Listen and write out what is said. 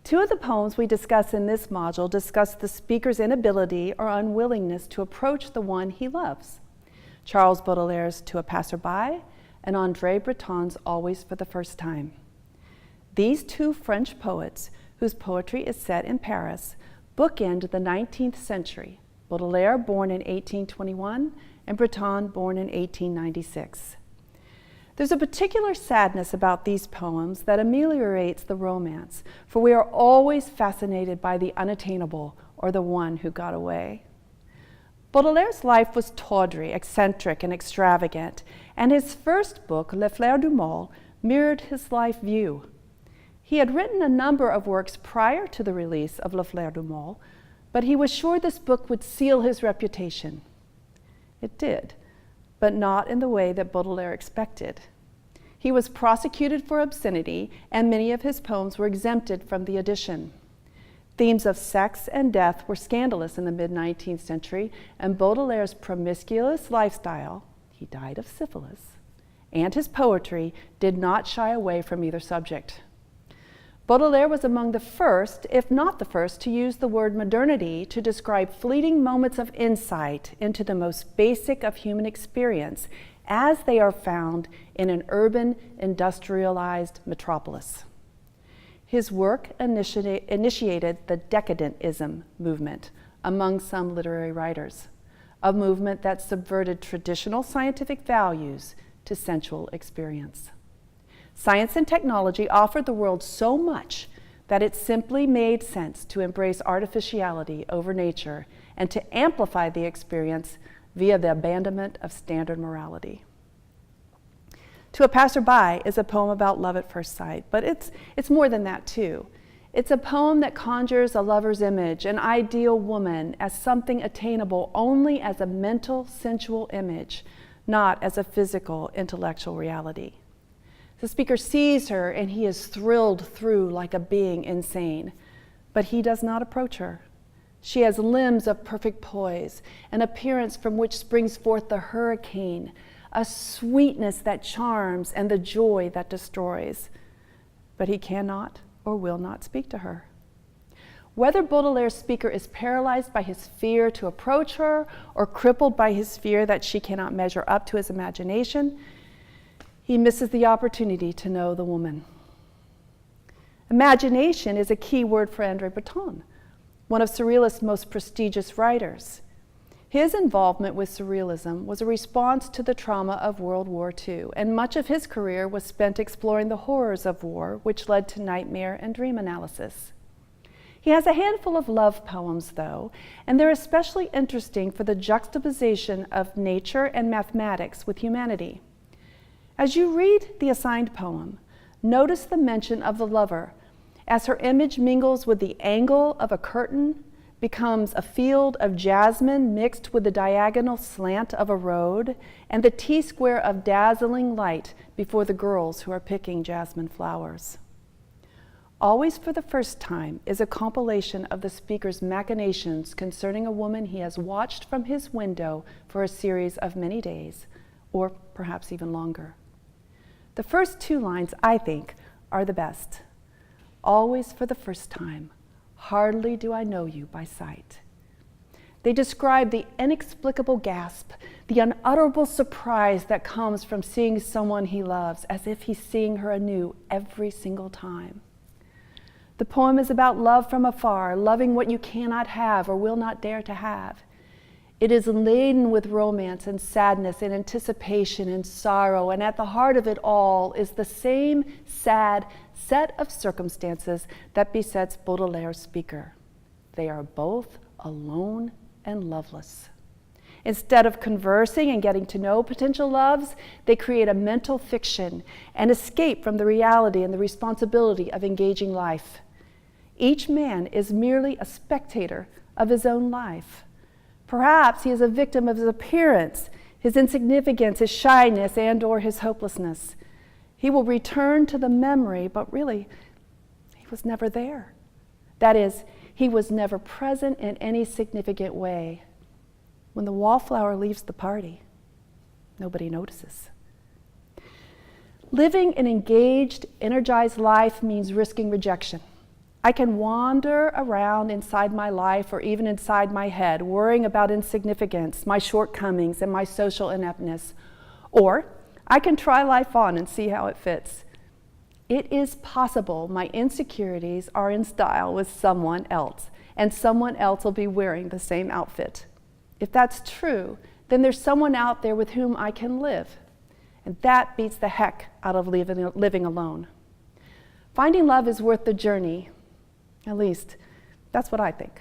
Two of the poems we discuss in this module discuss the speaker's inability or unwillingness to approach the one he loves. Charles Baudelaire's To a Passerby and André Breton's Always for the First Time. These two French poets, whose poetry is set in Paris, bookend the 19th century, Baudelaire born in 1821 and Breton born in 1896. There's a particular sadness about these poems that ameliorates the romance, for we are always fascinated by the unattainable or the one who got away. Baudelaire's life was tawdry, eccentric, and extravagant, and his first book, Fleur de Mol, mirrored his life view. He had written a number of works prior to the release of Fleur de Mol, but he was sure this book would seal his reputation. It did, but not in the way that Baudelaire expected. He was prosecuted for obscenity, and many of his poems were exempted from the edition. Themes of sex and death were scandalous in the mid-19th century, and Baudelaire's promiscuous lifestyle, he died of syphilis, and his poetry did not shy away from either subject. Baudelaire was among the first, if not the first, to use the word modernity to describe fleeting moments of insight into the most basic of human experience as they are found in an urban, industrialized metropolis. His work initiated the decadentism movement among some literary writers, a movement that subverted traditional scientific values to sensual experience. Science and technology offered the world so much that it simply made sense to embrace artificiality over nature and to amplify the experience via the abandonment of standard morality. To a Passerby is a poem about love at first sight, but it's more than that too. It's a poem that conjures a lover's image, an ideal woman, as something attainable only as a mental, sensual image, not as a physical, intellectual reality. The speaker sees her and he is thrilled through like a being insane, but he does not approach her. She has limbs of perfect poise, an appearance from which springs forth the hurricane, a sweetness that charms and the joy that destroys. But he cannot or will not speak to her. Whether Baudelaire's speaker is paralyzed by his fear to approach her or crippled by his fear that she cannot measure up to his imagination, he misses the opportunity to know the woman. Imagination is a key word for André Breton, one of Surrealist's most prestigious writers. His involvement with Surrealism was a response to the trauma of World War II, and much of his career was spent exploring the horrors of war, which led to nightmare and dream analysis. He has a handful of love poems, though, and they're especially interesting for the juxtaposition of nature and mathematics with humanity. As you read the assigned poem, notice the mention of the lover, as her image mingles with the angle of a curtain, becomes a field of jasmine mixed with the diagonal slant of a road, and the T-square of dazzling light before the girls who are picking jasmine flowers. Always for the First Time is a compilation of the speaker's machinations concerning a woman he has watched from his window for a series of many days, or perhaps even longer. The first two lines, I think, are the best. Always for the first time, hardly do I know you by sight. They describe the inexplicable gasp, the unutterable surprise that comes from seeing someone he loves, as if he's seeing her anew every single time. The poem is about love from afar, loving what you cannot have or will not dare to have. It is laden with romance and sadness and anticipation and sorrow, and at the heart of it all is the same sad set of circumstances that besets Baudelaire's speaker. They are both alone and loveless. Instead of conversing and getting to know potential loves, they create a mental fiction and escape from the reality and the responsibility of engaging life. Each man is merely a spectator of his own life. Perhaps he is a victim of his appearance, his insignificance, his shyness, and/or his hopelessness. He will return to the memory, but really, he was never there. That is, he was never present in any significant way. When the wallflower leaves the party, nobody notices. Living an engaged, energized life means risking rejection. I can wander around inside my life or even inside my head, worrying about insignificance, my shortcomings, and my social ineptness. Or I can try life on and see how it fits. It is possible my insecurities are in style with someone else, and someone else will be wearing the same outfit. If that's true, then there's someone out there with whom I can live. And that beats the heck out of living alone. Finding love is worth the journey. At least, that's what I think.